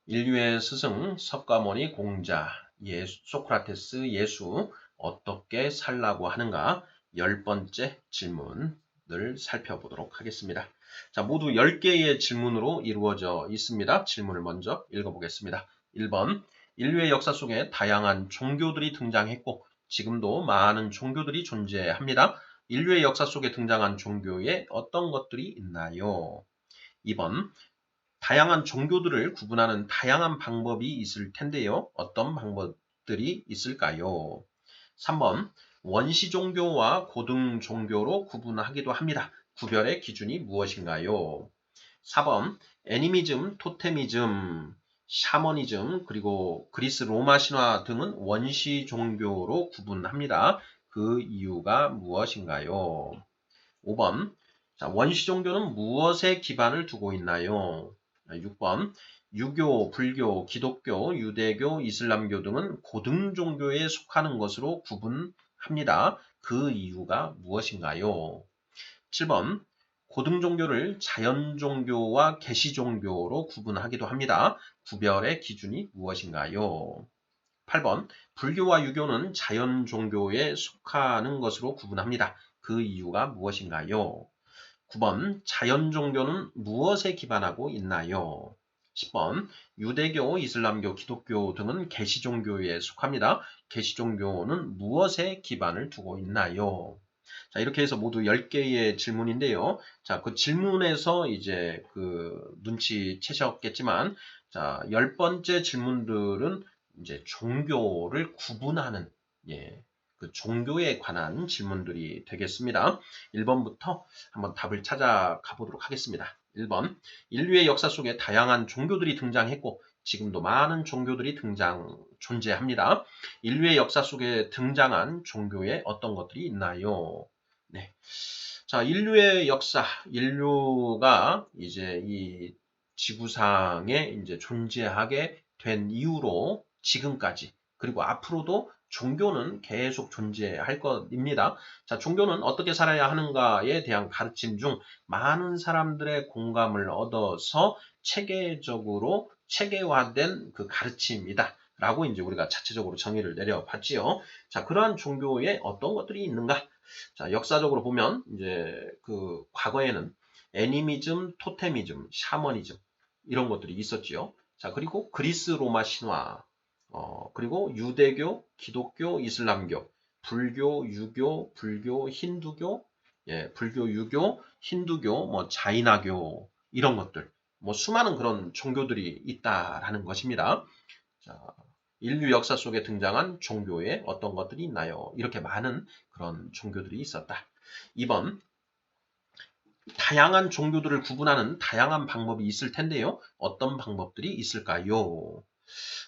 인류의 스승 석가모니 공자 소크라테스 예수 어떻게 살라고 하는가 10번째 질문을 살펴보도록 하겠습니다. 자, 모두 10개의 질문으로 이루어져 있습니다. 질문을 먼저 읽어보겠습니다. 1번 인류의 역사 속에 다양한 종교들이 등장했고 지금도 많은 종교들이 존재합니다. 인류의 역사 속에 등장한 종교에 어떤 것들이 있나요? 2번 다양한 종교들을 구분하는 다양한 방법이 있을 텐데요. 어떤 방법들이 있을까요? 3번 원시 종교와 고등 종교로 구분하기도 합니다. 구별의 기준이 무엇인가요? 4번 애니미즘, 토테미즘, 샤머니즘, 그리고 그리스 로마 신화 등은 원시 종교로 구분합니다. 그 이유가 무엇인가요? 5번 원시 종교는 무엇에 기반을 두고 있나요? 6번 유교, 불교, 기독교, 유대교, 이슬람교 등은 고등 종교에 속하는 것으로 구분합니다. 그 이유가 무엇인가요? 7번 고등 종교를 자연 종교와 계시 종교로 구분하기도 합니다. 구별의 기준이 무엇인가요? 8번 불교와 유교는 자연 종교에 속하는 것으로 구분합니다. 그 이유가 무엇인가요? 9번 자연 종교는 무엇에 기반하고 있나요? 10번 유대교, 이슬람교, 기독교 등은 계시 종교에 속합니다. 계시 종교는 무엇에 기반을 두고 있나요? 자, 이렇게 해서 모두 10개의 질문인데요. 자, 그 질문에서 이제 눈치채셨겠지만, 자, 10번째 질문들은 이제 종교를 구분하는, 예, 그 종교에 관한 질문들이 되겠습니다. 1번부터 한번 답을 찾아가 보도록 하겠습니다. 1번, 인류의 역사 속에 다양한 종교들이 등장했고, 지금도 많은 종교들이 존재합니다. 인류의 역사 속에 등장한 종교에 어떤 것들이 있나요? 네. 자, 인류의 역사, 인류가 이제 이 지구상에 이제 존재하게 된 이후로 지금까지, 그리고 앞으로도 종교는 계속 존재할 것입니다. 자, 종교는 어떻게 살아야 하는가에 대한 가르침 중 많은 사람들의 공감을 얻어서 체계적으로 체계화된 그 가르침이다. 라고 이제 우리가 자체적으로 정의를 내려봤지요. 자, 그러한 종교에 어떤 것들이 있는가? 자, 역사적으로 보면 이제 그 과거에는 애니미즘, 토테미즘, 샤머니즘 이런 것들이 있었지요. 자, 그리고 그리스 로마 신화, 그리고 유대교, 기독교, 이슬람교, 불교, 유교, 불교, 힌두교, 예, 불교, 유교, 힌두교, 뭐 자이나교 이런 것들, 뭐 수많은 그런 종교들이 있다라는 것입니다. 자, 인류 역사 속에 등장한 종교에 어떤 것들이 있나요? 이렇게 많은 그런 종교들이 있었다. 2번, 다양한 종교들을 구분하는 다양한 방법이 있을 텐데요. 어떤 방법들이 있을까요?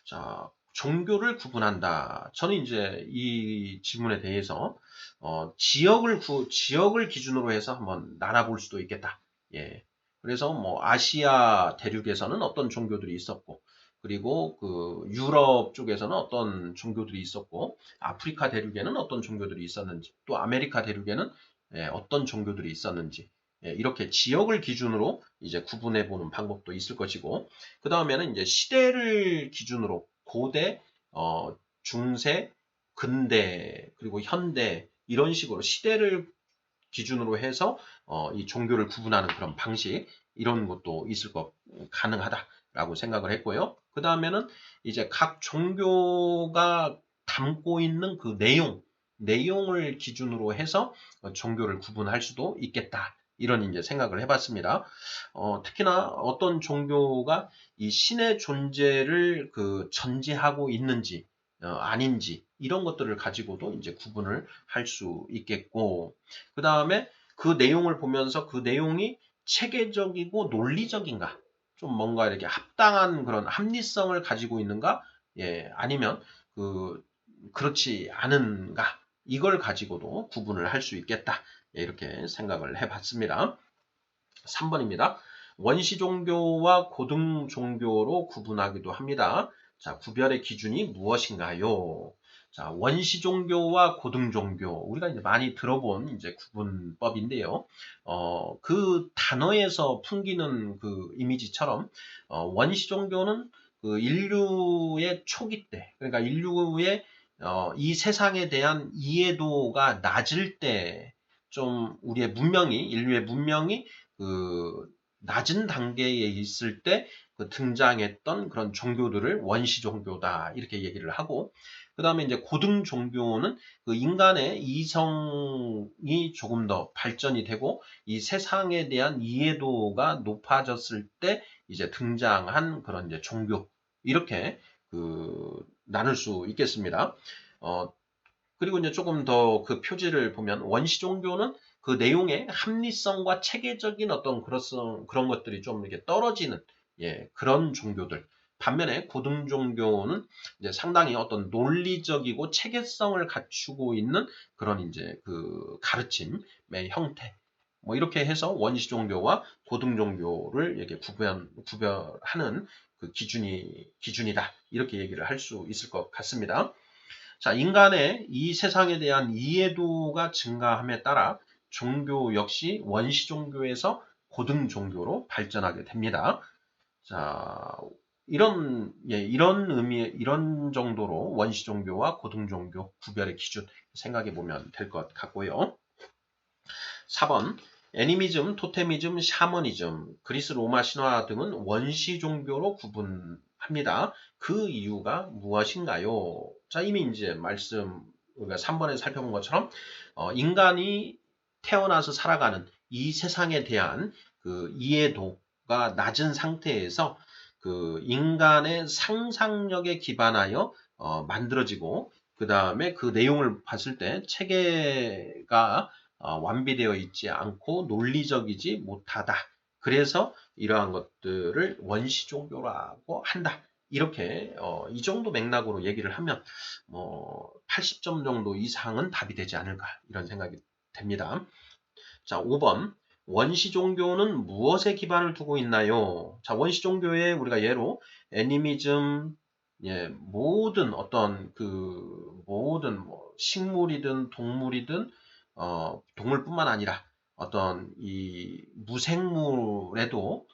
자, 종교를 구분한다. 저는 이제 이 질문에 대해서 지역을 기준으로 해서 한번 나눠볼 수도 있겠다. 예. 그래서 뭐 아시아 대륙에서는 어떤 종교들이 있었고, 그리고 그 유럽 쪽에서는 어떤 종교들이 있었고, 아프리카 대륙에는 어떤 종교들이 있었는지, 또 아메리카 대륙에는 어떤 종교들이 있었는지, 이렇게 지역을 기준으로 이제 구분해 보는 방법도 있을 것이고, 그 다음에는 이제 시대를 기준으로 고대, 중세, 근대, 그리고 현대 이런 식으로 시대를 기준으로 해서 이 종교를 구분하는 그런 방식 이런 것도 가능하다라고 생각을 했고요. 그 다음에는 이제 각 종교가 담고 있는 그 내용을 기준으로 해서 종교를 구분할 수도 있겠다. 이런 이제 생각을 해봤습니다. 특히나 어떤 종교가 이 신의 존재를 그 전제하고 있는지 아닌지 이런 것들을 가지고도 이제 구분을 할 수 있겠고, 그 다음에 그 내용을 보면서 그 내용이 체계적이고 논리적인가, 좀 뭔가 이렇게 합당한 그런 합리성을 가지고 있는가, 예, 아니면 그렇지 않은가, 이걸 가지고도 구분을 할 수 있겠다. 예, 이렇게 생각을 해봤습니다. 3번입니다. 원시 종교와 고등 종교로 구분하기도 합니다. 자, 구별의 기준이 무엇인가요? 자, 원시 종교와 고등 종교. 우리가 이제 많이 들어본 이제 구분법인데요. 그 단어에서 풍기는 그 이미지처럼, 원시 종교는 그 인류의 초기 때, 그러니까 인류의 이 세상에 대한 이해도가 낮을 때, 좀 우리의 문명이, 인류의 문명이 그 낮은 단계에 있을 때 그 등장했던 그런 종교들을 원시 종교다 이렇게 얘기를 하고, 그 다음에 이제 고등 종교는 그 인간의 이성이 조금 더 발전이 되고 이 세상에 대한 이해도가 높아졌을 때 이제 등장한 그런 이제 종교, 이렇게 그 나눌 수 있겠습니다. 그리고 이제 조금 더 그 표지를 보면 원시 종교는 그 내용의 합리성과 체계적인 어떤 그런 것들이 좀 이렇게 떨어지는, 예, 그런 종교들. 반면에 고등 종교는 이제 상당히 어떤 논리적이고 체계성을 갖추고 있는 그런 이제 그 가르침의 형태. 뭐 이렇게 해서 원시 종교와 고등 종교를 이렇게 구별하는 그 기준이다. 이렇게 얘기를 할 수 있을 것 같습니다. 자, 인간의 이 세상에 대한 이해도가 증가함에 따라 종교 역시 원시 종교에서 고등 종교로 발전하게 됩니다. 자, 이런 의미, 이런 정도로 원시 종교와 고등 종교 구별의 기준 생각해 보면 될 것 같고요. 4번, 애니미즘, 토테미즘, 샤머니즘, 그리스 로마 신화 등은 원시 종교로 구분합니다. 그 이유가 무엇인가요? 자, 이미 이제 우리가 3번에 살펴본 것처럼, 인간이 태어나서 살아가는 이 세상에 대한 그 이해도가 낮은 상태에서 그 인간의 상상력에 기반하여 만들어지고, 그 다음에 그 내용을 봤을 때 체계가 완비되어 있지 않고 논리적이지 못하다. 그래서 이러한 것들을 원시 종교라고 한다. 이렇게 이 정도 맥락으로 얘기를 하면 뭐 80점 정도 이상은 답이 되지 않을까 이런 생각이 됩니다. 자, 5번. 원시 종교는 무엇에 기반을 두고 있나요? 자, 원시 종교에 우리가 예로 애니미즘, 예, 모든 뭐 식물이든 동물이든 동물뿐만 아니라 어떤 이 무생물에도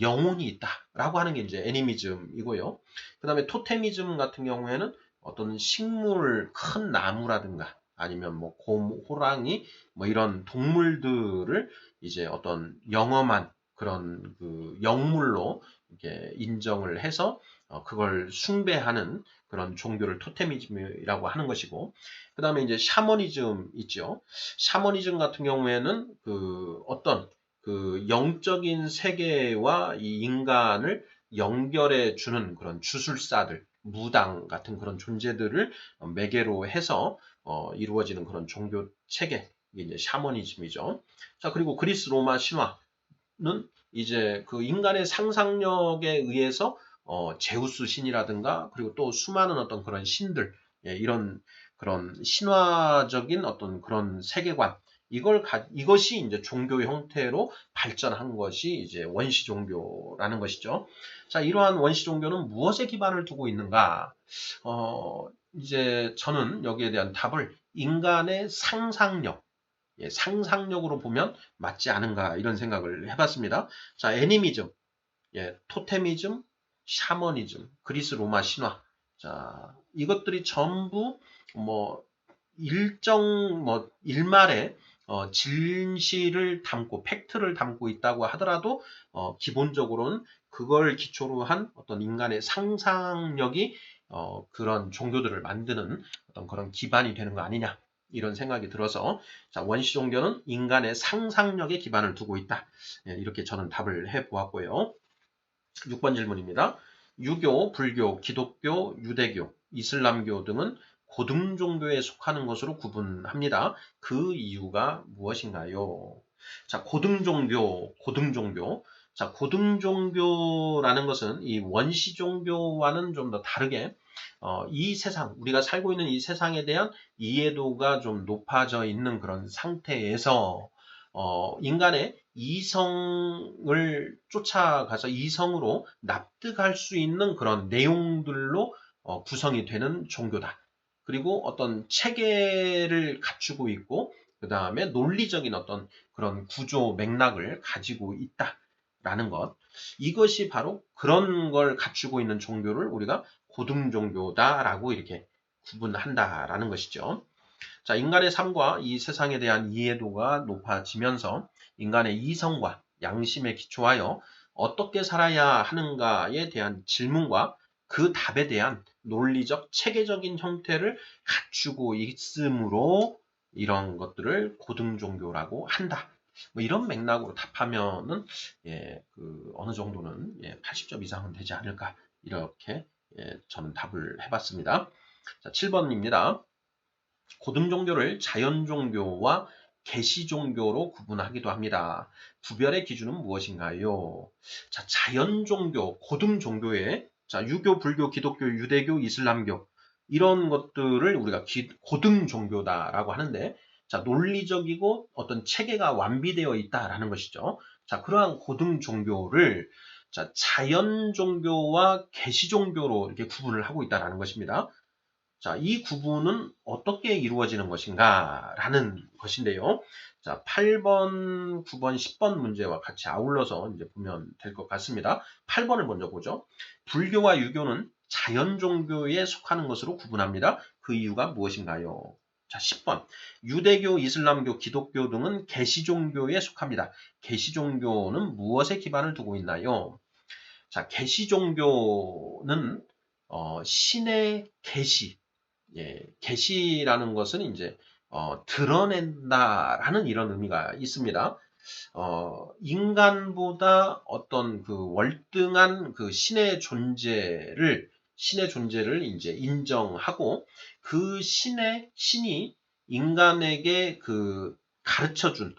영혼이 있다라고 하는 게 이제 애니미즘이고요. 그 다음에 토테미즘 같은 경우에는 어떤 식물, 큰 나무라든가 아니면 뭐 곰, 호랑이 뭐 이런 동물들을 이제 어떤 영험한 그런 그 영물로 이렇게 인정을 해서 그걸 숭배하는 그런 종교를 토테미즘이라고 하는 것이고, 그 다음에 이제 샤머니즘 있죠. 샤머니즘 같은 경우에는 그 어떤 그 영적인 세계와 이 인간을 연결해 주는 그런 주술사들, 무당 같은 그런 존재들을 매개로 해서 이루어지는 그런 종교 체계, 이게 이제 샤머니즘이죠. 자, 그리고 그리스 로마 신화는 이제 그 인간의 상상력에 의해서 제우스 신이라든가 그리고 또 수많은 어떤 그런 신들, 예, 이런 그런 신화적인 어떤 그런 세계관, 이것이 이제 종교 형태로 발전한 것이 이제 원시 종교라는 것이죠. 자, 이러한 원시 종교는 무엇에 기반을 두고 있는가? 이제 저는 여기에 대한 답을 인간의 상상력, 예, 상상력으로 보면 맞지 않은가 이런 생각을 해봤습니다. 자, 애니미즘, 예, 토테미즘, 샤머니즘, 그리스 로마 신화. 자, 이것들이 전부 뭐 일말의 진실을 담고 팩트를 담고 있다고 하더라도 기본적으로는 그걸 기초로 한 어떤 인간의 상상력이 그런 종교들을 만드는 어떤 그런 기반이 되는 거 아니냐 이런 생각이 들어서, 자, 원시 종교는 인간의 상상력에 기반을 두고 있다. 예, 이렇게 저는 답을 해보았고요. 6번 질문입니다. 유교, 불교, 기독교, 유대교, 이슬람교 등은 고등 종교에 속하는 것으로 구분합니다. 그 이유가 무엇인가요? 자, 고등 종교, 고등 종교. 자, 고등 종교라는 것은 이 원시 종교와는 좀 더 다르게 이 세상, 우리가 살고 있는 이 세상에 대한 이해도가 좀 높아져 있는 그런 상태에서 인간의 이성을 쫓아가서 이성으로 납득할 수 있는 그런 내용들로 구성이 되는 종교다. 그리고 어떤 체계를 갖추고 있고, 그 다음에 논리적인 어떤 그런 구조 맥락을 가지고 있다. 라는 것. 이것이 바로 그런 걸 갖추고 있는 종교를 우리가 고등 종교다라고 이렇게 구분한다라는 것이죠. 자, 인간의 삶과 이 세상에 대한 이해도가 높아지면서 인간의 이성과 양심에 기초하여 어떻게 살아야 하는가에 대한 질문과 그 답에 대한 논리적, 체계적인 형태를 갖추고 있으므로 이런 것들을 고등종교라고 한다. 뭐 이런 맥락으로 답하면은 어느 정도는 80점 이상은 되지 않을까 이렇게 저는 답을 해봤습니다. 자, 7번입니다. 고등 종교를 자연 종교와 계시 종교로 구분하기도 합니다. 구별의 기준은 무엇인가요? 자, 자연 종교, 고등 종교에 자, 유교, 불교, 기독교, 유대교, 이슬람교 이런 것들을 우리가 고등 종교다라고 하는데 자, 논리적이고 어떤 체계가 완비되어 있다라는 것이죠. 자, 그러한 고등 종교를 자, 자연 종교와 계시 종교로 이렇게 구분을 하고 있다라는 것입니다. 자, 이 구분은 어떻게 이루어지는 것인가? 라는 것인데요. 자, 8번, 9번, 10번 문제와 같이 아울러서 이제 보면 될 것 같습니다. 8번을 먼저 보죠. 불교와 유교는 자연 종교에 속하는 것으로 구분합니다. 그 이유가 무엇인가요? 자, 10번. 유대교, 이슬람교, 기독교 등은 계시 종교에 속합니다. 계시 종교는 무엇에 기반을 두고 있나요? 자, 계시 종교는 신의 계시, 계시라는 것은 이제 드러낸다라는 이런 의미가 있습니다. 인간보다 어떤 그 월등한 그 신의 존재를 이제 인정하고 그 신이 인간에게 그 가르쳐준,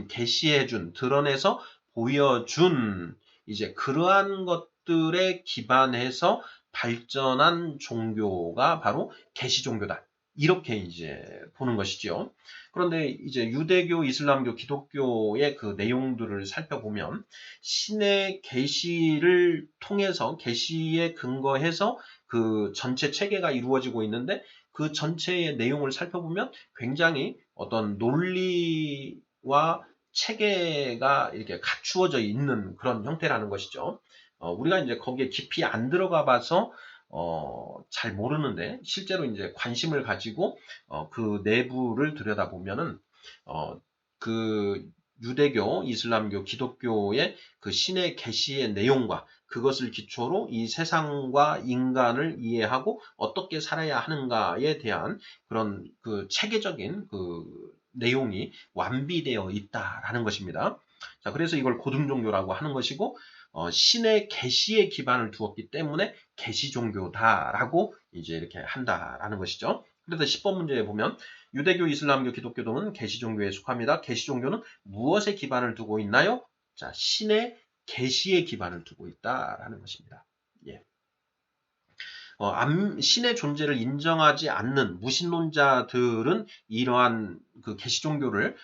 계시해준, 드러내서 보여준 이제 그러한 것들에 기반해서 발전한 종교가 바로 계시 종교다. 이렇게 이제 보는 것이죠. 그런데 이제 유대교, 이슬람교, 기독교의 그 내용들을 살펴보면 신의 계시를 통해서 계시에 근거해서 그 전체 체계가 이루어지고 있는데 그 전체의 내용을 살펴보면 굉장히 어떤 논리와 체계가 이렇게 갖추어져 있는 그런 형태라는 것이죠. 우리가 이제 거기에 깊이 안 들어가 봐서 잘 모르는데 실제로 이제 관심을 가지고 그 내부를 들여다보면은 그 유대교, 이슬람교, 기독교의 그 신의 계시의 내용과 그것을 기초로 이 세상과 인간을 이해하고 어떻게 살아야 하는가에 대한 그런 그 체계적인 그 내용이 완비되어 있다라는 것입니다. 자, 그래서 이걸 고등 종교라고 하는 것이고 신의 계시에 기반을 두었기 때문에 계시 종교다라고 이제 이렇게 한다라는 것이죠. 그래서 10번 문제에 보면 유대교, 이슬람교, 기독교 등은 계시 종교에 속합니다. 계시 종교는 무엇에 기반을 두고 있나요? 자, 신의 계시에 기반을 두고 있다라는 것입니다. 예. 신의 존재를 인정하지 않는 무신론자들은 이러한 그 계시 종교를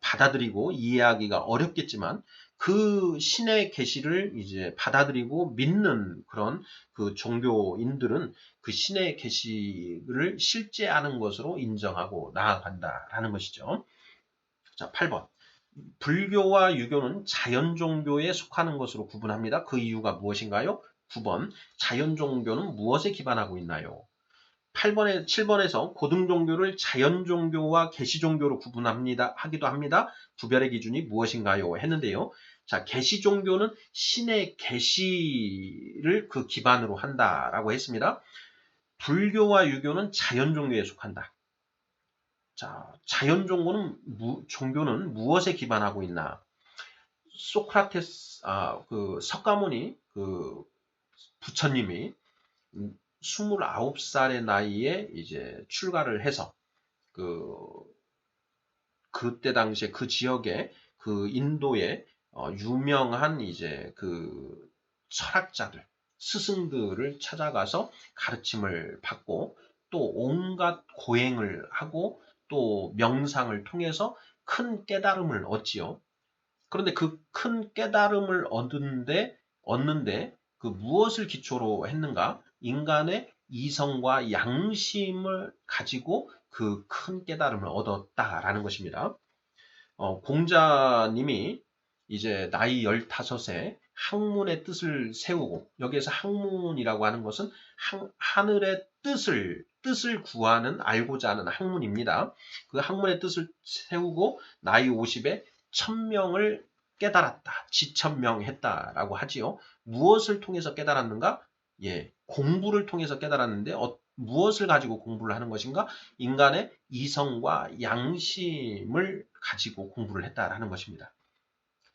받아들이고 이해하기가 어렵겠지만 그 신의 계시를 이제 받아들이고 믿는 그런 그 종교인들은 그 신의 계시를 실제하는 것으로 인정하고 나아간다라는 것이죠. 자, 8번. 불교와 유교는 자연 종교에 속하는 것으로 구분합니다. 그 이유가 무엇인가요? 9번. 자연 종교는 무엇에 기반하고 있나요? 7번에서 고등 종교를 자연 종교와 계시 종교로 하기도 합니다. 구별의 기준이 무엇인가요? 했는데요. 자, 계시 종교는 신의 계시를 그 기반으로 한다라고 했습니다. 불교와 유교는 자연 종교에 속한다. 자, 자연 종교는 무엇에 기반하고 있나? 소크라테스, 그 석가모니, 그 부처님이 29살의 나이에 이제 출가를 해서 그때 당시에 그 지역에 그 인도에 유명한 이제 그 철학자들, 스승들을 찾아가서 가르침을 받고 또 온갖 고행을 하고 또 명상을 통해서 큰 깨달음을 얻지요. 그런데 그 큰 깨달음을 얻는데 그 무엇을 기초로 했는가? 인간의 이성과 양심을 가지고 그 큰 깨달음을 얻었다라는 것입니다. 공자님이 이제 나이 15세 학문의 뜻을 세우고, 여기에서 학문이라고 하는 것은 하늘의 뜻을 구하는, 알고자 하는 학문입니다. 그 학문의 뜻을 세우고 나이 50에 천명을 깨달았다. 지천명했다라고 하지요. 무엇을 통해서 깨달았는가? 예, 공부를 통해서 깨달았는데 무엇을 가지고 공부를 하는 것인가? 인간의 이성과 양심을 가지고 공부를 했다라는 것입니다.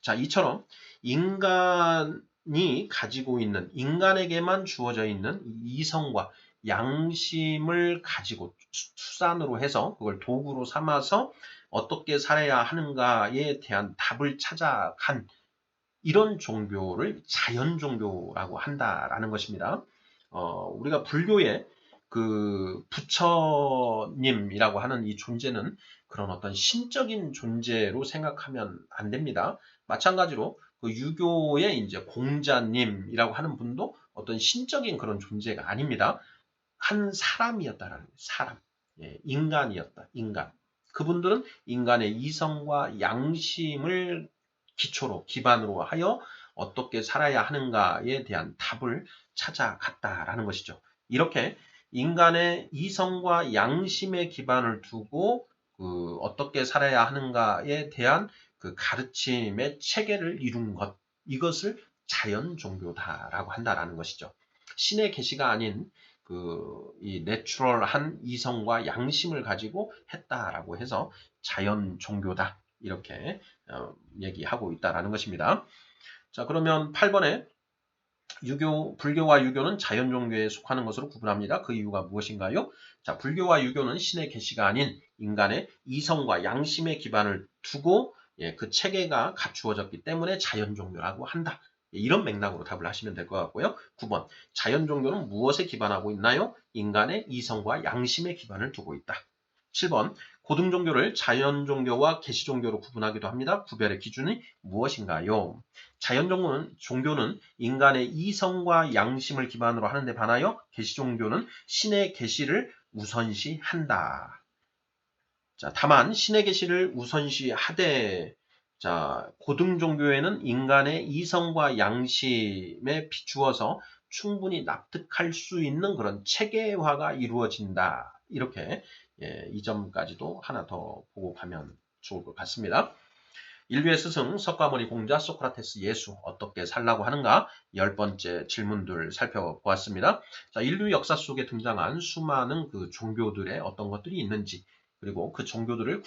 자, 이처럼 인간이 가지고 있는, 인간에게만 주어져 있는 이성과 양심을 가지고 수단으로 해서 그걸 도구로 삼아서 어떻게 살아야 하는가에 대한 답을 찾아간 이런 종교를 자연 종교라고 한다라는 것입니다. 우리가 불교의 그 부처님이라고 하는 이 존재는 그런 어떤 신적인 존재로 생각하면 안 됩니다. 마찬가지로 그 유교의 이제 공자님이라고 하는 분도 어떤 신적인 그런 존재가 아닙니다. 한 사람이었다라는 거예요. 사람. 예, 인간이었다. 인간. 그분들은 인간의 이성과 양심을 기반으로 하여 어떻게 살아야 하는가에 대한 답을 찾아갔다라는 것이죠. 이렇게 인간의 이성과 양심의 기반을 두고 어떻게 살아야 하는가에 대한 그 가르침의 체계를 이룬 것, 이것을 자연 종교다라고 한다라는 것이죠. 신의 계시가 아닌 이 내추럴한 이성과 양심을 가지고 했다라고 해서 자연 종교다, 이렇게 얘기하고 있다라는 것입니다. 자, 그러면 8번에 불교와 유교는 자연 종교에 속하는 것으로 구분합니다. 그 이유가 무엇인가요? 자, 불교와 유교는 신의 계시가 아닌 인간의 이성과 양심의 기반을 두고 그 체계가 갖추어졌기 때문에 자연 종교라고 한다. 이런 맥락으로 답을 하시면 될 것 같고요. 9번, 자연 종교는 무엇에 기반하고 있나요? 인간의 이성과 양심의 기반을 두고 있다. 7번, 고등 종교를 자연 종교와 계시 종교로 구분하기도 합니다. 구별의 기준이 무엇인가요? 자연 종교는 인간의 이성과 양심을 기반으로 하는 데 반하여 계시 종교는 신의 계시를 우선시한다. 자, 다만 신의 계시를 우선시하되, 자, 고등 종교에는 인간의 이성과 양심에 비추어서 충분히 납득할 수 있는 그런 체계화가 이루어진다. 이렇게 이 점까지도 하나 더 보고 가면 좋을 것 같습니다. 인류의 스승, 석가모니, 공자, 소크라테스, 예수 어떻게 살라고 하는가? 10번째 질문들 살펴보았습니다. 자, 인류 역사 속에 등장한 수많은 그 종교들의 어떤 것들이 있는지, 그리고 그 종교들을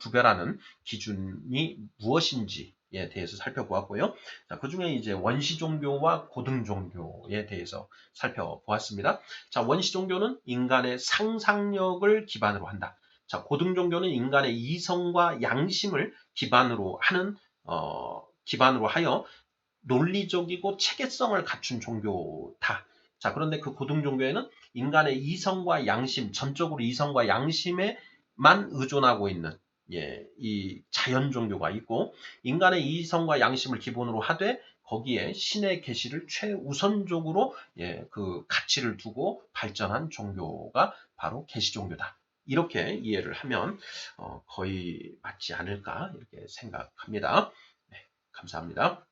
구별하는 기준이 무엇인지에 대해서 살펴보았고요. 자, 그 중에 이제 원시 종교와 고등 종교에 대해서 살펴보았습니다. 자, 원시 종교는 인간의 상상력을 기반으로 한다. 자, 고등 종교는 인간의 이성과 양심을 기반으로 하여 논리적이고 체계성을 갖춘 종교다. 자, 그런데 그 고등 종교에는 인간의 이성과 양심, 전적으로 이성과 양심에만 의존하고 있는 이 자연 종교가 있고, 인간의 이성과 양심을 기본으로 하되 거기에 신의 계시를 최우선적으로 그 가치를 두고 발전한 종교가 바로 계시 종교다. 이렇게 이해를 하면 거의 맞지 않을까 이렇게 생각합니다. 네, 감사합니다.